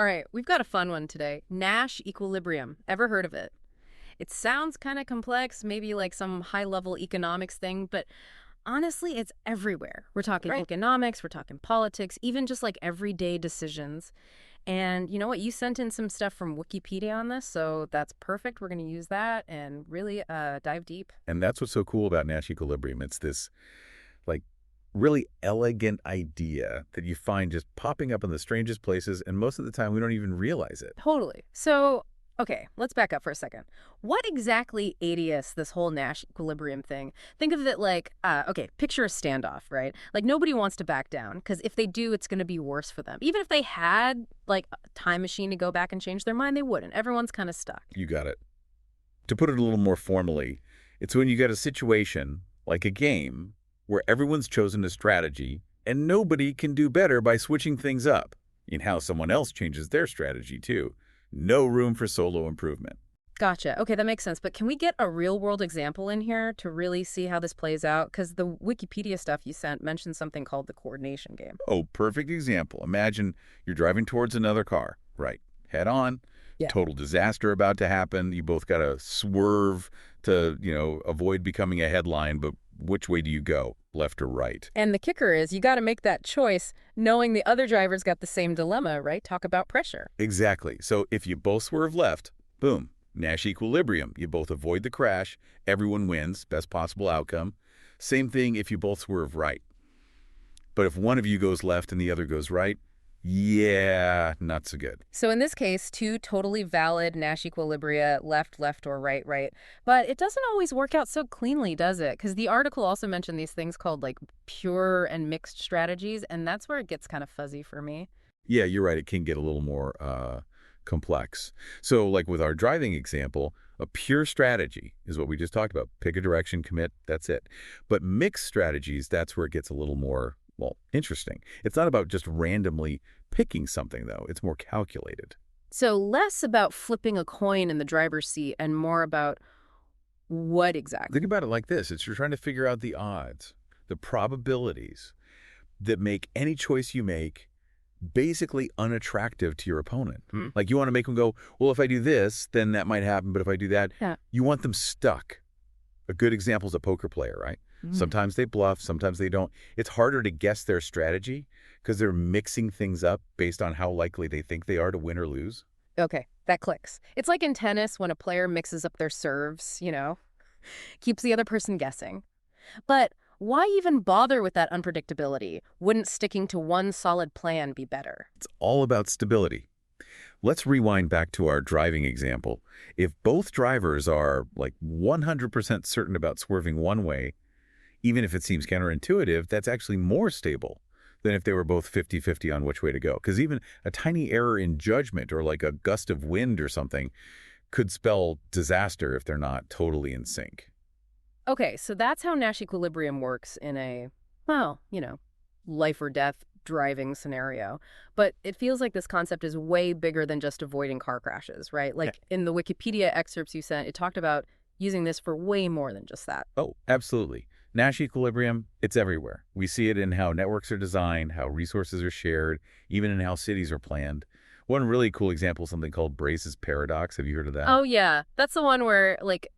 All right, we've got a fun one today. Nash equilibrium. Ever heard of it? It sounds kind of complex, maybe like some high-level economics thing, but honestly, it's everywhere. We're talking Right. economics, we're talking politics, even just like everyday decisions. And you know what? You sent in some stuff from Wikipedia on this, so that's perfect. We're going to use that and really dive deep. And that's what's so cool about Nash Equilibrium. It's this, like, really elegant idea that you find just popping up in the strangest places, and most of the time we don't even realize it. Totally. So, okay, let's back up for a second. What exactly ADS, this whole Nash equilibrium thing? Think of it like, okay, picture a standoff, right? Like nobody wants to back down because if they do, it's going to be worse for them. Even if they had like a time machine to go back and change their mind, they wouldn't. Everyone's kind of stuck. You got it. To put it a little more formally, it's when you get a situation, like a game, where everyone's chosen a strategy, and nobody can do better by switching things up in how someone else changes their strategy, too. No room for solo improvement. Gotcha. Okay, that makes sense. But can we get a real world example in here to really see how this plays out? Because the Wikipedia stuff you sent mentioned something called the coordination game. Oh, perfect example. Imagine you're driving towards another car, right? Head on, Yeah. total disaster about to happen. You both got to swerve to, avoid becoming a headline, but which way do you go, left or right? And the kicker is you got to make that choice knowing the other driver's got the same dilemma, right? Talk about pressure. Exactly. So if you both swerve left, boom, Nash equilibrium. You both avoid the crash. Everyone wins. Best possible outcome. Same thing if you both swerve right. But if one of you goes left and the other goes right, yeah, not so good. So in this case, two totally valid Nash equilibria, left, left, or right, right. But it doesn't always work out so cleanly, does it? Because the article also mentioned these things called like pure and mixed strategies, and that's where it gets kind of fuzzy for me. Yeah, you're right. It can get a little more complex. So like with our driving example, a pure strategy is what we just talked about. Pick a direction, commit, that's it. But mixed strategies, that's where it gets a little more, well, interesting. It's not about just randomly picking something, though. It's more calculated. So less about flipping a coin in the driver's seat and more about what exactly? Think about it like this. It's you're trying to figure out the odds, the probabilities that make any choice you make basically unattractive to your opponent. Hmm. Like you want to make them go, well, if I do this, then that might happen, but if I do that, Yeah. you want them stuck. A good example is a poker player, right? Sometimes they bluff, sometimes they don't. It's harder to guess their strategy because they're mixing things up based on how likely they think they are to win or lose. Okay, that clicks. It's like in tennis when a player mixes up their serves, keeps the other person guessing. But why even bother with that unpredictability? Wouldn't sticking to one solid plan be better? It's all about stability. Let's rewind back to our driving example. If both drivers are like 100% certain about swerving one way, even if it seems counterintuitive, that's actually more stable than if they were both 50-50 on which way to go. Because even a tiny error in judgment or like a gust of wind or something could spell disaster if they're not totally in sync. Okay, so that's how Nash equilibrium works in a, well, life or death driving scenario. But it feels like this concept is way bigger than just avoiding car crashes, right? Like in the Wikipedia excerpts you sent, it talked about using this for way more than just that. Oh, absolutely. Nash equilibrium, it's everywhere. We see it in how networks are designed, how resources are shared, even in how cities are planned. One really cool example is something called Brace's paradox. Have you heard of that? Oh, yeah. That's the one where, like,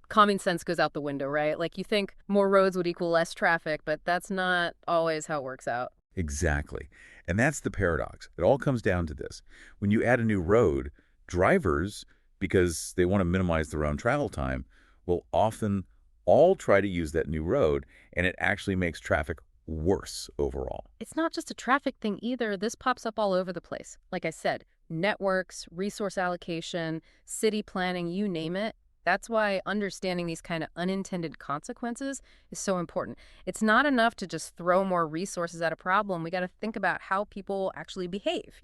common sense goes out the window, right? Like, you think more roads would equal less traffic, but that's not always how it works out. Exactly. And that's the paradox. It all comes down to this. When you add a new road, drivers, because they want to minimize their own travel time, will often all try to use that new road, and it actually makes traffic worse overall. It's not just a traffic thing either. This pops up all over the place. Like I said, networks, resource allocation, city planning, you name it. That's why understanding these kind of unintended consequences is so important. It's not enough to just throw more resources at a problem. We got to think about how people actually behave.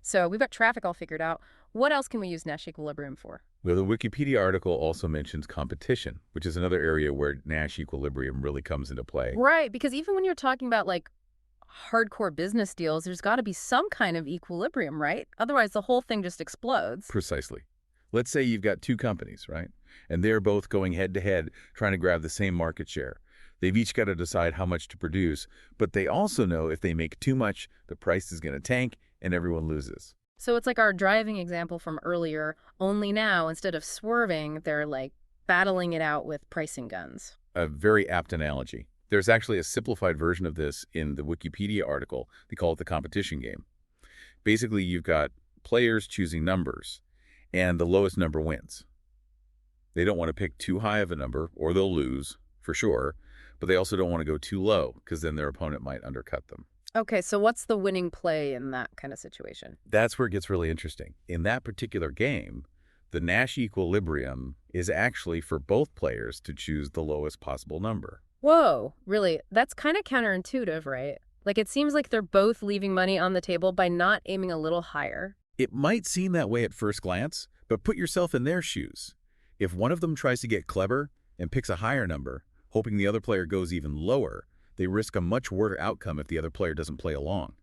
So we've got traffic all figured out. What else can we use Nash equilibrium for? Well, the Wikipedia article also mentions competition, which is another area where Nash equilibrium really comes into play. Right, because even when you're talking about like hardcore business deals, there's got to be some kind of equilibrium, right? Otherwise, the whole thing just explodes. Precisely. Let's say you've got two companies, right? And they're both going head to head, trying to grab the same market share. They've each got to decide how much to produce, but they also know if they make too much, the price is going to tank and everyone loses. So it's like our driving example from earlier, only now, instead of swerving, they're like battling it out with pricing guns. A very apt analogy. There's actually a simplified version of this in the Wikipedia article. They call it the competition game. Basically, you've got players choosing numbers, and the lowest number wins. They don't want to pick too high of a number, or they'll lose, for sure, but they also don't want to go too low, because then their opponent might undercut them. Okay, so what's the winning play in that kind of situation? That's where it gets really interesting. In that particular game, the Nash equilibrium is actually for both players to choose the lowest possible number. Whoa, really? That's kind of counterintuitive, right? Like it seems like they're both leaving money on the table by not aiming a little higher. It might seem that way at first glance, but put yourself in their shoes. If one of them tries to get clever and picks a higher number, hoping the other player goes even lower, they risk a much worse outcome if the other player doesn't play along.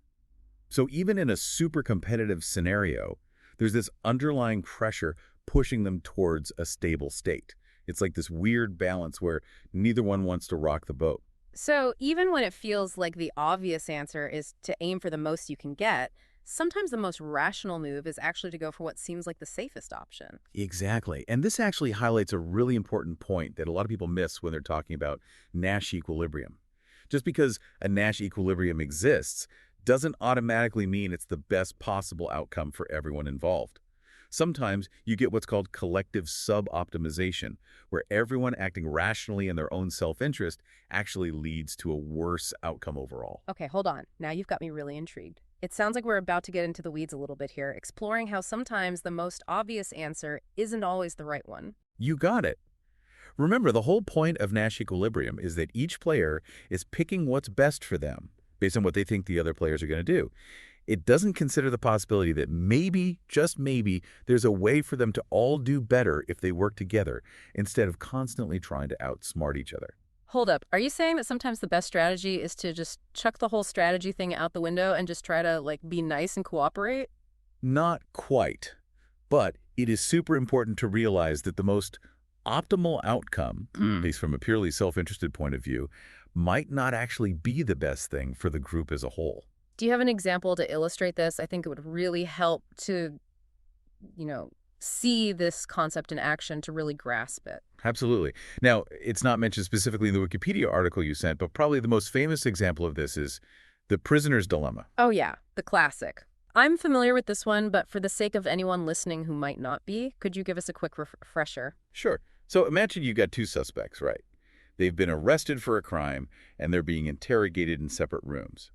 So even in a super competitive scenario, there's this underlying pressure pushing them towards a stable state. It's like this weird balance where neither one wants to rock the boat. So even when it feels like the obvious answer is to aim for the most you can get, sometimes the most rational move is actually to go for what seems like the safest option. Exactly. And this actually highlights a really important point that a lot of people miss when they're talking about Nash equilibrium. Just because a Nash equilibrium exists doesn't automatically mean it's the best possible outcome for everyone involved. Sometimes you get what's called collective suboptimization, where everyone acting rationally in their own self-interest actually leads to a worse outcome overall. Okay, hold on. Now you've got me really intrigued. It sounds like we're about to get into the weeds a little bit here, exploring how sometimes the most obvious answer isn't always the right one. You got it. Remember, the whole point of Nash equilibrium is that each player is picking what's best for them based on what they think the other players are going to do. It doesn't consider the possibility that maybe, just maybe, there's a way for them to all do better if they work together instead of constantly trying to outsmart each other. Hold up. Are you saying that sometimes the best strategy is to just chuck the whole strategy thing out the window and just try to, like, be nice and cooperate? Not quite, but it is super important to realize that the most optimal outcome, at least from a purely self-interested point of view, might not actually be the best thing for the group as a whole. Do you have an example to illustrate this? I think it would really help to, see this concept in action to really grasp it. Absolutely. Now, it's not mentioned specifically in the Wikipedia article you sent, but probably the most famous example of this is the prisoner's dilemma. Oh, yeah, the classic. I'm familiar with this one, but for the sake of anyone listening who might not be, could you give us a quick refresher? Sure. So imagine you've got two suspects, right? They've been arrested for a crime, and they're being interrogated in separate rooms.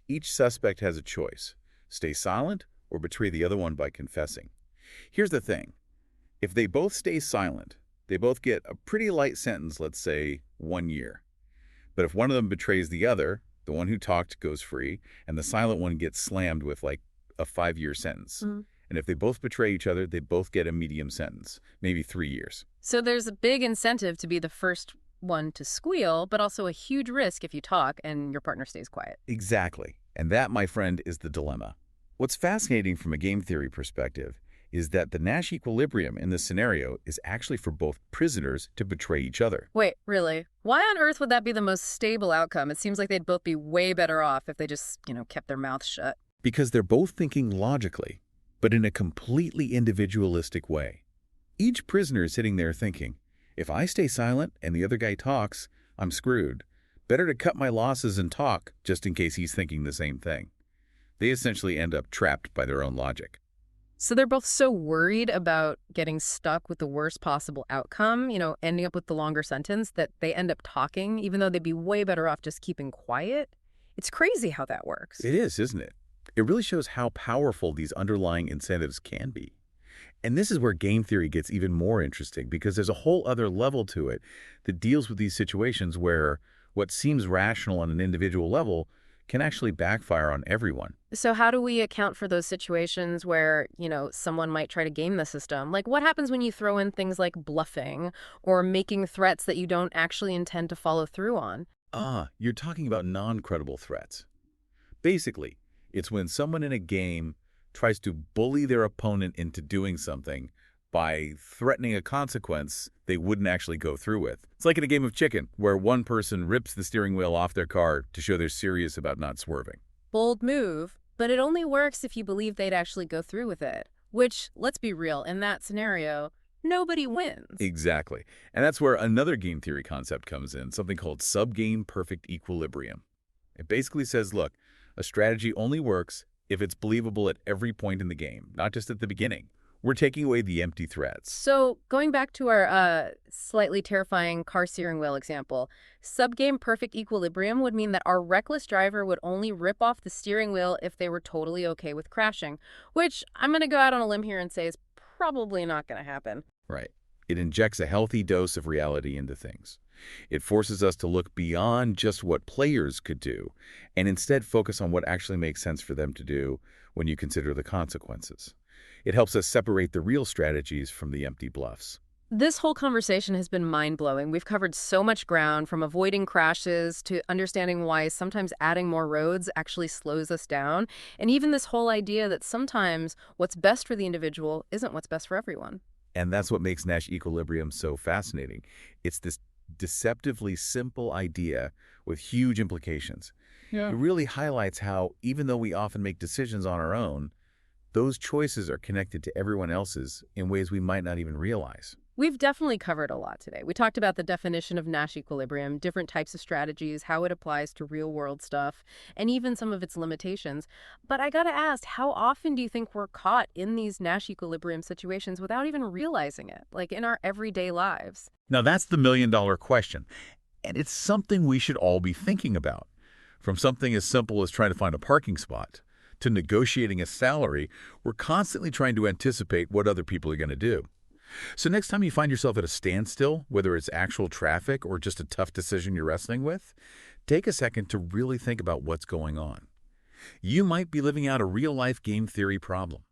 Each suspect has a choice: stay silent or betray the other one by confessing. Here's the thing. If they both stay silent, they both get a pretty light sentence, let's say 1 year. But if one of them betrays the other, the one who talked goes free, and the silent one gets slammed with like a 5-year sentence. And if they both betray each other, they both get a medium sentence, maybe 3 years. So there's a big incentive to be the first one to squeal, but also a huge risk if you talk and your partner stays quiet. Exactly. And that, my friend, is the dilemma. What's fascinating from a game theory perspective is that the Nash equilibrium in this scenario is actually for both prisoners to betray each other. Wait, really? Why on earth would that be the most stable outcome? It seems like they'd both be way better off if they just, kept their mouths shut. Because they're both thinking logically, but in a completely individualistic way. Each prisoner is sitting there thinking, if I stay silent and the other guy talks, I'm screwed. Better to cut my losses and talk, just in case he's thinking the same thing. They essentially end up trapped by their own logic. So they're both so worried about getting stuck with the worst possible outcome, ending up with the longer sentence, that they end up talking, even though they'd be way better off just keeping quiet. It's crazy how that works. It is, isn't it? It really shows how powerful these underlying incentives can be. And this is where game theory gets even more interesting, because there's a whole other level to it that deals with these situations where what seems rational on an individual level can actually backfire on everyone. So how do we account for those situations where, someone might try to game the system? Like, what happens when you throw in things like bluffing or making threats that you don't actually intend to follow through on? You're talking about non-credible threats. Basically, it's when someone in a game tries to bully their opponent into doing something by threatening a consequence they wouldn't actually go through with. It's like in a game of chicken, where one person rips the steering wheel off their car to show they're serious about not swerving. Bold move, But it only works if you believe they'd actually go through with it. Which, let's be real, in that scenario, nobody wins. Exactly. And that's where another game theory concept comes in, something called subgame perfect equilibrium. It basically says, look, a strategy only works if it's believable at every point in the game, not just at the beginning. We're taking away the empty threats. So, going back to our slightly terrifying car steering wheel example, subgame perfect equilibrium would mean that our reckless driver would only rip off the steering wheel if they were totally okay with crashing, which I'm going to go out on a limb here and say is probably not going to happen. Right. It injects a healthy dose of reality into things. It forces us to look beyond just what players could do and instead focus on what actually makes sense for them to do when you consider the consequences. It helps us separate the real strategies from the empty bluffs. This whole conversation has been mind-blowing. We've covered so much ground, from avoiding crashes to understanding why sometimes adding more roads actually slows us down, and even this whole idea that sometimes what's best for the individual isn't what's best for everyone. And that's what makes Nash equilibrium so fascinating. It's this deceptively simple idea with huge implications. Yeah. It really highlights how, even though we often make decisions on our own, those choices are connected to everyone else's in ways we might not even realize. We've definitely covered a lot today. We talked about the definition of Nash equilibrium, different types of strategies, how it applies to real-world stuff, and even some of its limitations. But I gotta ask, how often do you think we're caught in these Nash equilibrium situations without even realizing it, like in our everyday lives? Now, that's the million-dollar question, and it's something we should all be thinking about. From something as simple as trying to find a parking spot to negotiating a salary, we're constantly trying to anticipate what other people are going to do. So next time you find yourself at a standstill, whether it's actual traffic or just a tough decision you're wrestling with, take a second to really think about what's going on. You might be living out a real-life game theory problem.